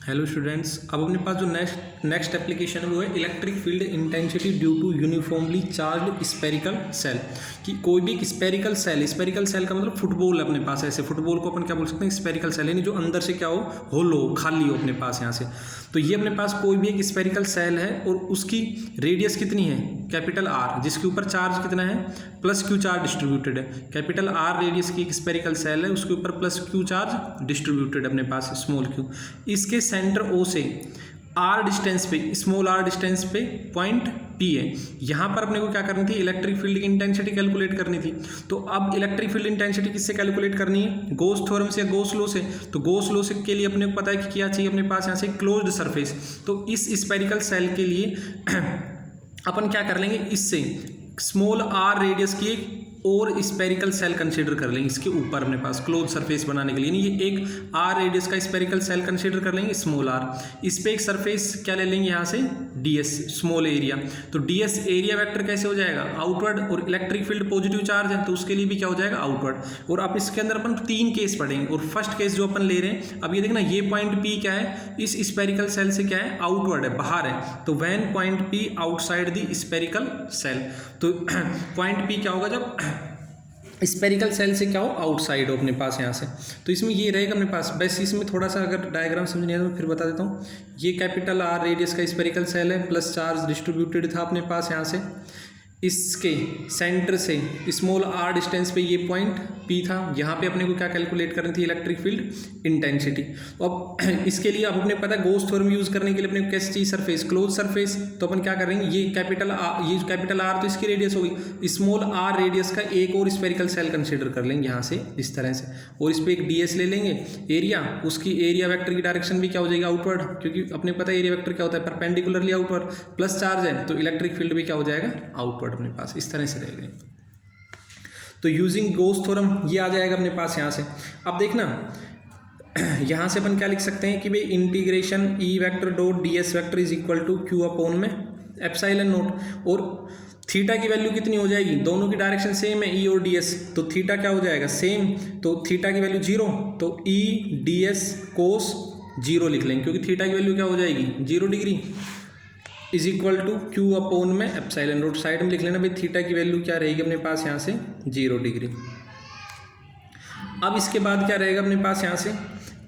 Hello students, अब अपने पास जो नेक्स्ट एप्लीकेशन है वो है electric field intensity due to uniformly charged spherical shell. कि कोई भी एक स्पेरिकल सेल का मतलब फुटबॉल है अपने पास। ऐसे फुटबॉल को अपन क्या बोल सकते हैं, स्पेरिकल सेल, यानी जो अंदर से क्या हो, होलो खाली हो अपने पास यहाँ से। तो ये अपने पास कोई भी एक स्पेरिकल सेल है और उसकी रेडियस कितनी है, कैपिटल आर, जिसके ऊपर चार्ज कितना है, प्लस क्यू चार्ज डिस्ट्रीब्यूटेड है। कैपिटल आर रेडियस की एक स्पेरिकल सेल है, उसके ऊपर प्लस क्यू चार्ज डिस्ट्रीब्यूटेड अपने पास, स्मॉल क्यू। इसके सेंटर ओ से आर डिस्टेंस पे, स्मॉल आर डिस्टेंस पे पॉइंट पी है। यहाँ पर अपने को क्या करनी थी, इलेक्ट्रिक फील्ड की इंटेंसिटी कैलकुलेट करनी थी। तो अब इलेक्ट्रिक फील्ड इंटेंसिटी किससे कैलकुलेट करनी है, गॉस थ्योरम से या गॉस लॉ से। तो गॉस लॉ से के लिए अपने को पता है कि क्या चाहिए अपने पास यहाँ से, क्लोज्ड सरफेस। तो इस स्पेरिकल सेल के लिए अपन क्या कर लेंगे, इससे स्मॉल आर रेडियस की एक और स्पेरिकल सेल कंसीडर कर लेंगे इसके ऊपर अपने पास क्लोज सरफेस बनाने के लिए। ये एक आर रेडियस का स्पेरिकल सेल कंसीडर कर लेंगे, स्मॉल आर। इस पे एक सरफेस क्या ले लेंगे यहाँ से, ds, स्मॉल एरिया। तो ds एरिया वेक्टर कैसे हो जाएगा, आउटवर्ड, और इलेक्ट्रिक फील्ड पॉजिटिव चार्ज है तो उसके लिए भी क्या हो जाएगा, आउटवर्ड। और अब इसके अंदर अपन 3 केस पढ़ेंगे, और फर्स्ट केस जो अपन ले रहे हैं, अब ये देखना, ये पॉइंट P क्या है, इस स्पेरिकल सेल से क्या है, आउटवर्ड है, बाहर है। तो when point P outside the spherical shell, तो पॉइंट P क्या होगा जब स्पेरिकल सेल से क्या हो, आउटसाइड हो अपने पास यहाँ से। तो इसमें ये रहेगा अपने पास। बस इसमें थोड़ा सा अगर डायग्राम समझ नहीं आया तो फिर बता देता हूँ। ये कैपिटल आर रेडियस का स्पेरिकल सेल है, प्लस चार्ज डिस्ट्रीब्यूटेड था अपने पास यहाँ से। इसके सेंटर से स्मॉल आर डिस्टेंस पे ये पॉइंट P था। यहाँ पे अपने को क्या कैलकुलेट करनी थी, इलेक्ट्रिक फील्ड इंटेंसिटी। अब इसके लिए अब अपने पता है गॉस थ्योरम यूज करने के लिए अपने को कैसी चाहिए, सरफेस, क्लोज सरफेस। तो अपन क्या करेंगे, ये कैपिटल आर तो इसकी रेडियस होगी, स्मॉल आर रेडियस का एक और स्पेरिकल सेल कंसीडर कर लेंगे यहाँ से इस तरह से, और इस पर एक ds ले लेंगे एरिया। उसकी एरिया वेक्टर की डायरेक्शन भी क्या हो जाएगी, आउटवर्ड, क्योंकि अपने पता है एरिया वेक्टर क्या होता है, परपेंडिकुलरली आउटवर्ड, प्लस चार्ज है तो इलेक्ट्रिक फील्ड भी क्या हो जाएगा, आउटवर्ड अपने पास, इस तरह से रहेगा। तो यूजिंग गॉस थ्योरम ये आ जाएगा अपने पास यहाँ से। अब देखना यहाँ से अपन क्या लिख सकते हैं कि भाई integration E vector dot ds vector is equal to q upon में एप्सिलॉन नॉट, और थीटा की वैल्यू कितनी हो जाएगी, दोनों की डायरेक्शन सेम है, ई और ds, तो थीटा क्या हो जाएगा, सेम, तो थीटा की वैल्यू 0, तो ई ds कोस 0 लिख लेंगे, क्योंकि थीटा की वैल्यू क्या हो जाएगी, 0 degree, is equal to q upon में एप्सिलॉन नॉट। साइड में लिख लेना भाई, थीटा की वैल्यू क्या रहेगी अपने पास यहाँ से, 0 डिग्री। अब इसके बाद क्या रहेगा अपने पास यहाँ से,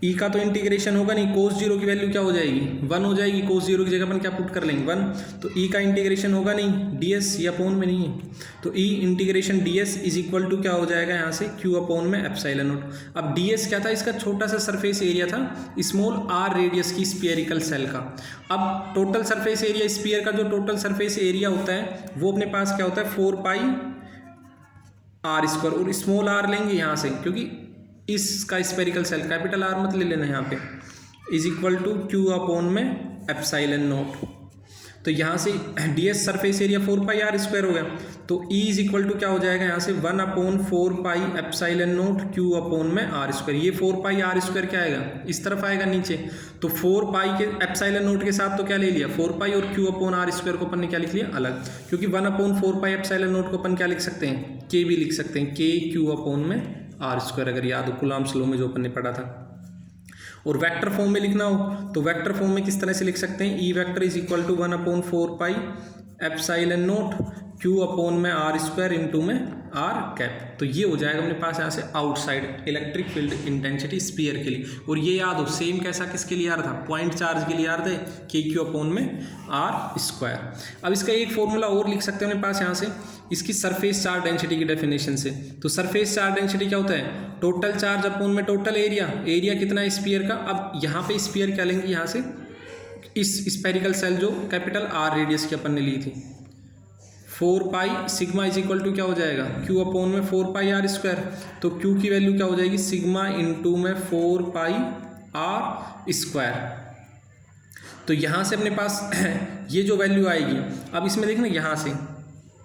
ई का तो इंटीग्रेशन होगा नहीं, कोस 0 की वैल्यू क्या हो जाएगी, 1 हो जाएगी। कोस 0 की जगह अपन क्या पुट कर लेंगे, 1। तो ई का इंटीग्रेशन होगा नहीं, ds, ये अपॉन में नहीं है, तो E integration ds is equal to क्या हो जाएगा यहाँ से, क्यू अपॉन में एप्सिलॉन नॉट। अब ds क्या था, इसका छोटा सा सरफेस एरिया था, स्मॉल आर रेडियस की स्फीयरिकल सेल का। अब टोटल सरफेस एरिया, स्फीयर का जो टोटल सरफेस एरिया होता है वो अपने पास क्या होता है, 4 पाई आर स्क्वायर, और स्मॉल आर लेंगे यहाँ से, क्योंकि इसका स्पेरिकल सेल, कैपिटल आर मत ले लेना यहाँ पे, is equal to q upon में एप्सिलॉन नॉट। तो यहाँ से ds surface area 4 pi r square हो गया, तो E इज इक्वल टू क्या हो जाएगा यहाँ से, 1 upon 4 pi epsilon naught q upon में आर स्क्वायर। ये 4 पाई आर स्क्वायर क्या आएगा, इस तरफ आएगा नीचे, तो 4 पाई के एप्सिलॉन नॉट के साथ तो क्या ले लिया, 4 पाई, और क्यू अपॉन आर स्क्वायर को अपन ने क्या लिख लिया अलग, क्योंकि 1 अपॉन 4 पाई एप्सिलॉन नॉट को अपन क्या लिख सकते हैं, के भी लिख सकते हैं, के क्यू अपॉन में आर स्क्वायर, अगर याद हो कूलम्ब्स लॉ में जो अपन ने पढ़ा था। और वेक्टर फॉर्म में लिखना हो तो वेक्टर फॉर्म में किस तरह से लिख सकते हैं, E vector is equal to 1 upon 4 pi epsilon naught q upon में आर स्क्वायर इंटू में आर कैप। तो ये हो जाएगा अपने पास यहाँ से outside electric field intensity sphere के लिए। और ये याद हो, सेम कैसा किसके लिए आ रहा था, पॉइंट चार्ज के लिए आ रहा था, के क्यू अपॉन में आर स्क्वायर। अब इसका एक फॉर्मूला और लिख सकते हैं अपने पास यहाँ से, इसकी सरफेस चार्ज डेंसिटी की डेफिनेशन से। तो सरफेस चार्ज डेंसिटी क्या होता है, टोटल चार्ज अपॉन में टोटल एरिया, एरिया कितना है स्फीयर का। अब यहाँ पे स्फीयर क्या लेंगे, यहाँ से इस स्पेरिकल सेल जो कैपिटल आर रेडियस की अपन ने ली थी, 4 pi sigma is equal to क्या हो जाएगा, क्यू अपॉन में 4 पाई आर स्क्वायर। तो क्यू की वैल्यू क्या हो जाएगी, सिग्मा इंटू में 4 पाई आर स्क्वायर। तो यहाँ से अपने पास ये जो वैल्यू आएगी, अब इसमें देखना यहाँ से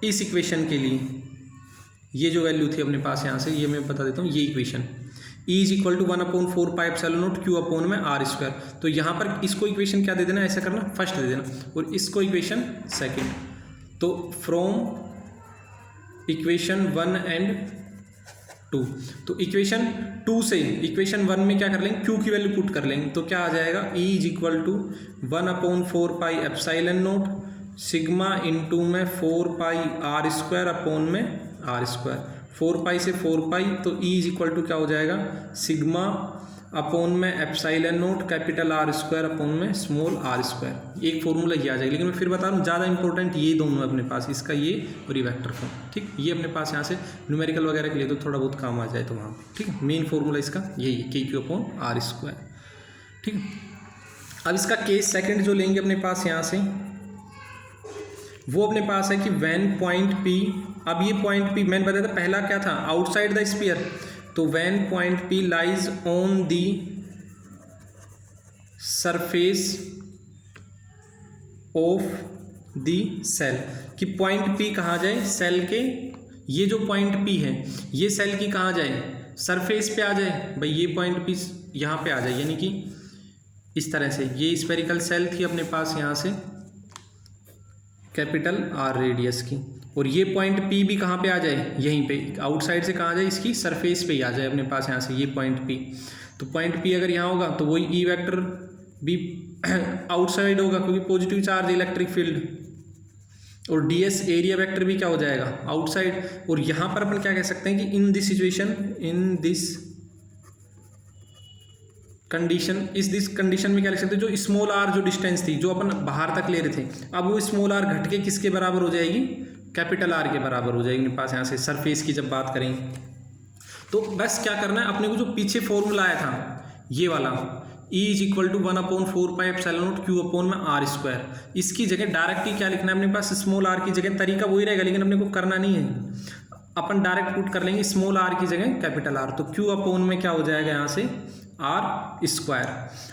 इस इक्वेशन के लिए ये जो वैल्यू थी अपने पास यहाँ से, ये मैं बता देता हूँ, ये equation E is equal to 1 upon 4 pi epsilon naught q upon में आर स्क्वायर। तो यहाँ पर इसको इक्वेशन क्या दे देना, ऐसा करना, फर्स्ट दे देना, और इसको इक्वेशन सेकंड। तो फ्रॉम इक्वेशन 1 एंड 2। तो इक्वेशन 2 से इक्वेशन 1 में क्या कर लेंगे, Q की वैल्यू पुट कर लेंगे, तो क्या आ जाएगा, E is equal to 1/4 pi epsilon naught sigma into में 4 पाई आर स्क्वायर अपॉन में आर स्क्वायर, 4 पाई से 4 पाई, तो E इज इक्वल टू क्या हो जाएगा, सिग्मा अपॉन में epsilon note capital R square upon में स्मॉल आर स्क्वायर। एक फॉर्मूला ये आ जाएगा, लेकिन मैं फिर बता रहा हूँ ज़्यादा इंपॉर्टेंट ये दोनों है अपने पास, इसका ये और ये वेक्टर फॉर्म, ठीक। ये अपने पास यहाँ से न्यूमेरिकल वगैरह के लिए तो थोड़ा बहुत काम आ जाए तो वहाँ, ठीक है। मेन फॉर्मूला इसका यही है, के क्यू अपॉन आर स्क्वायर, ठीक है। अब इसका केस सेकंड जो लेंगे अपने पास यहाँ से, वो अपने पास है कि व्हेन पॉइंट P, अब ये पॉइंट P मैंने बताया था पहला क्या था, आउटसाइड द स्फीयर, तो when point P lies on the surface of the shell, कि पॉइंट P कहाँ जाए, सेल के, ये जो पॉइंट P है ये सेल की कहाँ जाए, सरफेस पे आ जाए, भाई ये पॉइंट P यहाँ पे आ जाए, यानी कि इस तरह से ये स्फेरिकल सेल थी अपने पास यहाँ से कैपिटल R रेडियस की, और ये पॉइंट P भी कहाँ पे आ जाए, यहीं पे आउटसाइड से कहाँ आ जाए, इसकी सरफेस पे ही आ जाए अपने पास यहाँ से ये पॉइंट P। तो पॉइंट P अगर यहाँ होगा तो वही E वेक्टर भी आउटसाइड होगा, क्योंकि पॉजिटिव चार्ज इलेक्ट्रिक फील्ड, और ds एरिया वेक्टर भी क्या हो जाएगा, आउटसाइड। और यहाँ पर अपन क्या कह सकते हैं कि in this situation, in this condition, इस दिस कंडीशन में क्या लिख सकते हैं, जो स्मॉल r जो डिस्टेंस थी जो अपन बाहर तक ले रहे थे, अब वो स्मॉल r घट के किसके बराबर हो जाएगी, कैपिटल R के बराबर हो जाएगी मेरे पास यहाँ से सरफेस की जब बात करेंगे। तो बस क्या करना है, अपने को जो पीछे फॉर्मूला आया था ये वाला, E is equal to 1/4 pi epsilon naught Q upon में आर स्क्वायर, इसकी जगह डायरेक्ट ही क्या लिखना है अपने पास, स्मॉल r की जगह, तरीका वही रहेगा लेकिन अपने को करना नहीं है, अपन डायरेक्ट पुट कर लेंगे स्मॉल r की जगह कैपिटल R, तो Q अपॉन में क्या हो जाएगा यहाँ से आर स्क्वायर।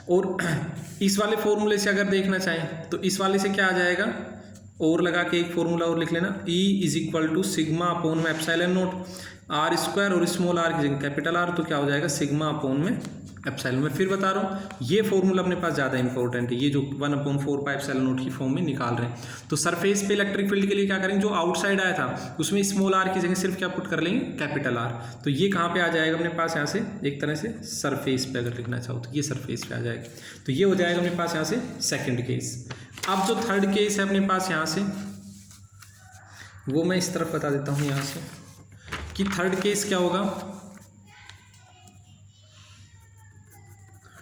और इस वाले फॉर्मूले से अगर देखना चाहें तो इस वाले से क्या आ जाएगा, और लगा के एक फॉर्मूला और लिख लेना, E is equal to sigma upon में एप्सिलॉन नोट आर स्क्वायर, और स्मॉल r की जगह कैपिटल R, तो क्या हो जाएगा सिग्मा अपॉन में एप्सिलॉन। मैं फिर बता रहा हूँ ये फॉर्मूला अपने पास ज़्यादा इंपॉर्टेंट है, ये जो 1/4 पाई एप्सिलॉन नोट की फॉर्म में निकाल रहे हैं। तो सरफेस पे इलेक्ट्रिक फील्ड के लिए क्या करेंगे, जो आउटसाइड आया था उसमें स्मॉल r की जगह सिर्फ क्या पुट कर लेंगे, कैपिटल R, तो ये कहाँ पे आ जाएगा अपने पास यहाँ से, एक तरह से सरफेस पे अगर लिखना चाहो तो ये सरफेस पे आ जाएगा। तो ये हो जाएगा अपने पास यहाँ से सेकेंड केस। अब जो थर्ड केस है अपने पास यहाँ से, वो मैं इस तरफ बता देता हूँ यहाँ से कि थर्ड केस क्या होगा,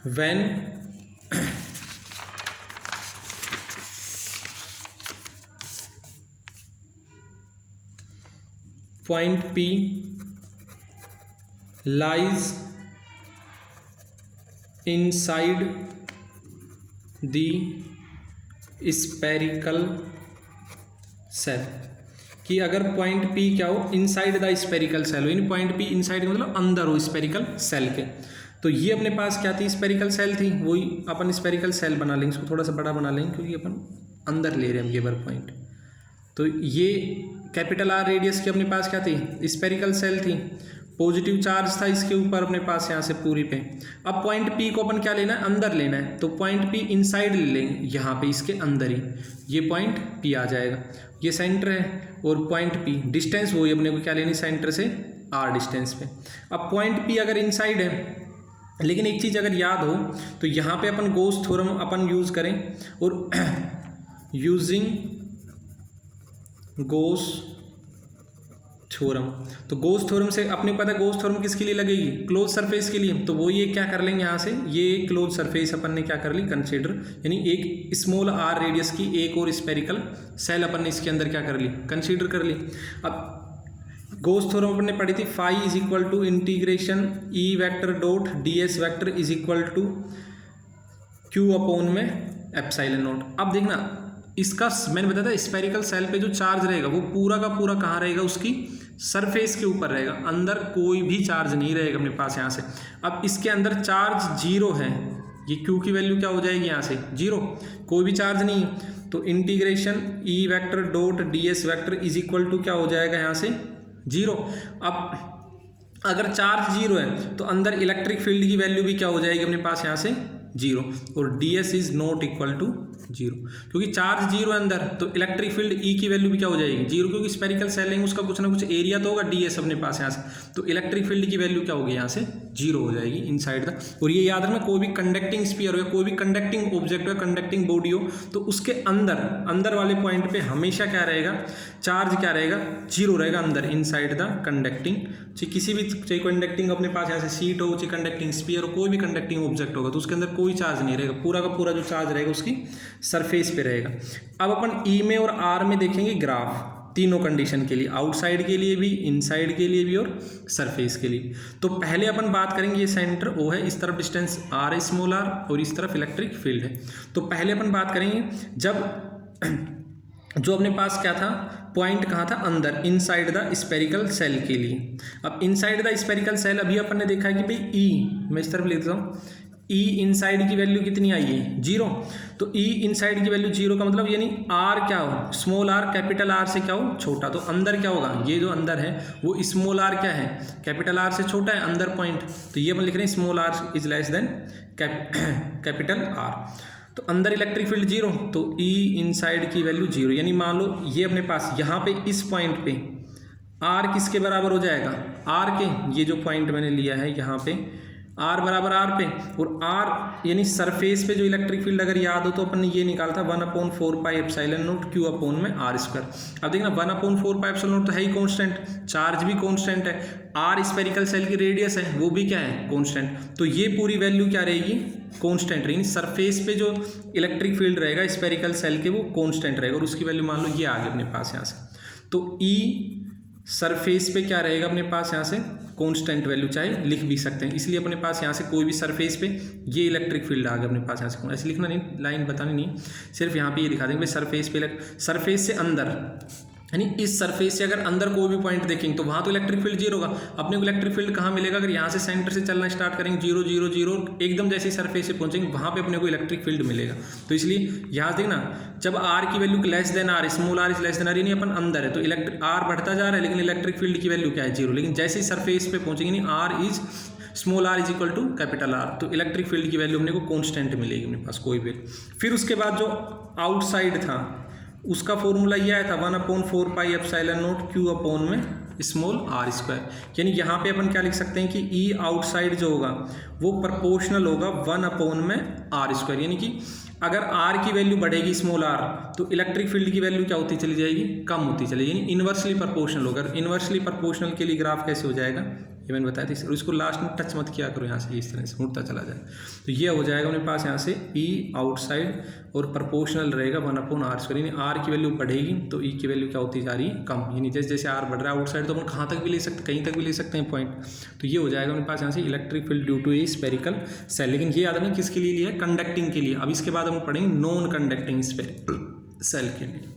when point P lies inside the spherical cell, कि अगर पॉइंट P क्या हो, इनसाइड द स्फेरिकल सेल हो, यानी पॉइंट P इनसाइड मतलब अंदर हो स्फेरिकल सेल के, तो ये अपने पास क्या थी, स्फेरिकल सेल थी, वही अपन स्फेरिकल सेल बना लेंगे, इसको थोड़ा सा बड़ा बना लेंगे क्योंकि अपन अंदर ले रहे हैं गिवर पॉइंट। तो ये कैपिटल R रेडियस की अपने पास क्या थी, स्फेरिकल सेल थी, पॉजिटिव चार्ज था इसके ऊपर अपने पास यहाँ से पूरी पे। अब पॉइंट P को अपन क्या लेना है, अंदर लेना है, तो पॉइंट P इनसाइड ले लेंगे, यहाँ पे इसके अंदर ही ये पॉइंट P आ जाएगा, ये सेंटर है, और पॉइंट P डिस्टेंस वही अपने को क्या लेनी, सेंटर से R डिस्टेंस पे। अब पॉइंट P अगर इनसाइड है, लेकिन एक चीज़ अगर याद हो तो यहाँ पे अपन गॉस थ्योरम अपन यूज़ करें, और यूजिंग गॉस थ्योरम, तो गॉस थ्योरम से अपने को पता है गॉस थ्योरम किसके लिए लगेगी, क्लोज सरफेस के लिए, तो वो ये क्या कर लेंगे यहाँ से, ये क्लोज सरफेस अपन ने क्या कर ली कंसीडर, यानी एक स्मॉल r रेडियस की एक और स्फेरिकल सेल अपन ने इसके अंदर क्या कर ली, कंसीडर कर ली। अब गॉस थ्योरम अपन ने पढ़ी थी, phi is equal to integration E vector dot ds vector is equal to Q upon में एप्सिलॉन नोट। अब देखना इसका मैंने बताया था स्फेरिकल सेल पे जो चार्ज रहेगा वो पूरा का पूरा कहाँ रहेगा, उसकी सरफेस के ऊपर रहेगा, अंदर कोई भी चार्ज नहीं रहेगा अपने पास यहाँ से। अब इसके अंदर चार्ज जीरो है, ये Q की वैल्यू क्या हो जाएगी यहाँ से जीरो, कोई भी चार्ज नहीं, तो integration E vector dot ds vector is equal to क्या हो जाएगा यहाँ से जीरो। अब अगर चार्ज जीरो है तो अंदर इलेक्ट्रिक फील्ड की वैल्यू भी क्या हो जाएगी अपने पास यहाँ से जीरो, और d s is not equal to zero, क्योंकि चार्ज जीरो है अंदर, तो इलेक्ट्रिक फील्ड ई की वैल्यू भी क्या हो जाएगी जीरो, क्योंकि स्पेरिकल सेल लेंगे उसका कुछ ना कुछ एरिया तो होगा, डी एस अपने पास यहाँ से, तो इलेक्ट्रिक फील्ड की वैल्यू क्या होगी यहाँ से जीरो हो जाएगी इनसाइड द। और ये याद रखना, कोई भी कंडक्टिंग स्फीयर हो या कोई भी कंडक्टिंग ऑब्जेक्ट हो, कंडक्टिंग बॉडी हो, तो उसके अंदर वाले पॉइंट पे हमेशा क्या रहेगा, चार्ज क्या रहेगा, जीरो रहेगा अंदर इनसाइड द कंडक्टिंग। चाहे किसी भी, चाहे कंडक्टिंग अपने पास यहाँ से सीट हो, चाहे कंडक्टिंग स्फीयर हो, कोई भी कंडक्टिंग ऑब्जेक्ट होगा तो उसके अंदर कोई चार्ज नहीं रहेगा, पूरा का पूरा जो चार्ज रहेगा उसकी सरफेस पे रहेगा। अब अपन ई में और आर में देखेंगे ग्राफ तीनों कंडीशन के लिए, आउटसाइड के लिए भी, इनसाइड के लिए भी और सरफेस के लिए। तो पहले अपन बात करेंगे, ये सेंटर ओ है, इस तरफ डिस्टेंस आर है स्मॉल आर, और इस तरफ इलेक्ट्रिक फील्ड है। तो पहले अपन बात करेंगे जब जो अपने पास क्या था, पॉइंट कहाँ था, अंदर इनसाइड द स्पेरिकल सेल के लिए। अब इनसाइड द स्पेरिकल सेल अभी अपन ने देखा कि भाई ई, मैं इस तरफ लिखता हूँ, ई इनसाइड की वैल्यू कितनी आई है जीरो, तो ई इनसाइड की वैल्यू जीरो का मतलब यानी आर क्या हो, स्मॉल आर कैपिटल आर से क्या हो, छोटा, तो अंदर क्या होगा, ये जो अंदर है वो स्मॉल आर क्या है, कैपिटल आर से छोटा है अंदर पॉइंट, तो ये अपन लिख रहे हैं small r is less than capital r, तो अंदर इलेक्ट्रिक फील्ड जीरो, तो ई इनसाइड की वैल्यू जीरो, यानी मान लो ये अपने पास यहाँ पे इस पॉइंट पे आर किसके बराबर हो जाएगा, आर के, ये जो पॉइंट मैंने लिया है यहाँ पे आर बराबर आर पे, और आर यानी सरफेस पे जो इलेक्ट्रिक फील्ड अगर याद हो तो अपन ने ये निकाला था 1/4 pi epsilon naught q upon में आर स्क्वायर। अब देखना 1/4 पाई एप्सिलॉन नॉट तो है ही कांस्टेंट, चार्ज भी कांस्टेंट है, आर स्पेरिकल सेल की रेडियस है वो भी क्या है कांस्टेंट, तो ये पूरी वैल्यू क्या रहेगी कांस्टेंट रहेगी, सरफेस पे जो इलेक्ट्रिक फील्ड रहेगा स्पेरिकल सेल के वो कांस्टेंट रहेगा, और उसकी वैल्यू मान लो ये आ गई अपने पास यहाँ से, तो ई सरफेस पे क्या रहेगा अपने पास यहाँ से कांस्टेंट वैल्यू, चाहे लिख भी सकते हैं, इसलिए अपने पास यहाँ से कोई भी सरफेस पे ये इलेक्ट्रिक फील्ड आ गया अपने पास यहाँ से, ऐसे लिखना नहीं, लाइन बतानी नहीं, सिर्फ यहाँ पे ये दिखा देंगे भाई सरफेस पे, सरफेस से अंदर, यानी इस सरफेस से अगर अंदर कोई भी पॉइंट देखेंगे तो वहाँ तो इलेक्ट्रिक फील्ड जीरो होगा, अपने को इलेक्ट्रिक फील्ड कहाँ मिलेगा, अगर यहाँ से सेंटर से चलना स्टार्ट करेंगे जीरो जीरो जीरो, एकदम जैसे सरफेस से पहुँचेंगे वहाँ पे अपने को इलेक्ट्रिक फील्ड मिलेगा। तो इसलिए यहाँ देखना, जब आर की value less than r, small r is less than r, यानी अपन अंदर है तो इलेक्ट्रिक आर बढ़ता जा रहा है, लेकिन इलेक्ट्रिक फील्ड की वैल्यू क्या है जीरो, लेकिन जैसे ही सरफेस पे पहुँचेंगे यानी r is small r is equal to capital r, तो इलेक्ट्रिक फील्ड की वैल्यू अपने को कांस्टेंट मिलेगी अपने पास कोई भी। फिर उसके बाद जो आउटसाइड था उसका फॉर्मूला ये आया था 1/4 pi epsilon naught q upon में स्मॉल आर स्क्वायर, यानी यहाँ पे अपन क्या लिख सकते हैं कि ई आउटसाइड जो होगा वो प्रोपोर्शनल होगा 1/में आर स्क्वायर, यानी कि अगर आर की वैल्यू बढ़ेगी स्मॉल आर तो इलेक्ट्रिक फील्ड की वैल्यू क्या होती चली जाएगी, कम होती चली जाएगी, यानी इन्वर्सली प्रोपोर्शनल होगा। इन्वर्सली प्रोपोर्शनल के लिए ग्राफ कैसे हो जाएगा ये मैंने बताया था, और इसको लास्ट में टच मत किया करो यहाँ से, इस तरह से मुड़ता चला जाए, तो ये हो जाएगा अपने पास यहाँ से ई आउटसाइड और प्रोपोर्शनल रहेगा 1/r स्क्वायर, यानी आर की वैल्यू बढ़ेगी तो ई की वैल्यू क्या होती जा रही है कम, यानी जैसे जैसे आर बढ़ रहा है आउटसाइड तो अपन कहाँ तक भी ले सकते, कहीं तक भी ले सकते हैं पॉइंट, तो ये हो जाएगा अपने पास यहाँ से electric field due to a spherical shell. लेकिन ये याद रखना किसके लिए लिया है, कंडक्टिंग के लिए। अब इसके बाद हम पढ़ेंगे नॉन कंडक्टिंग स्पेरिकल सेल के लिए।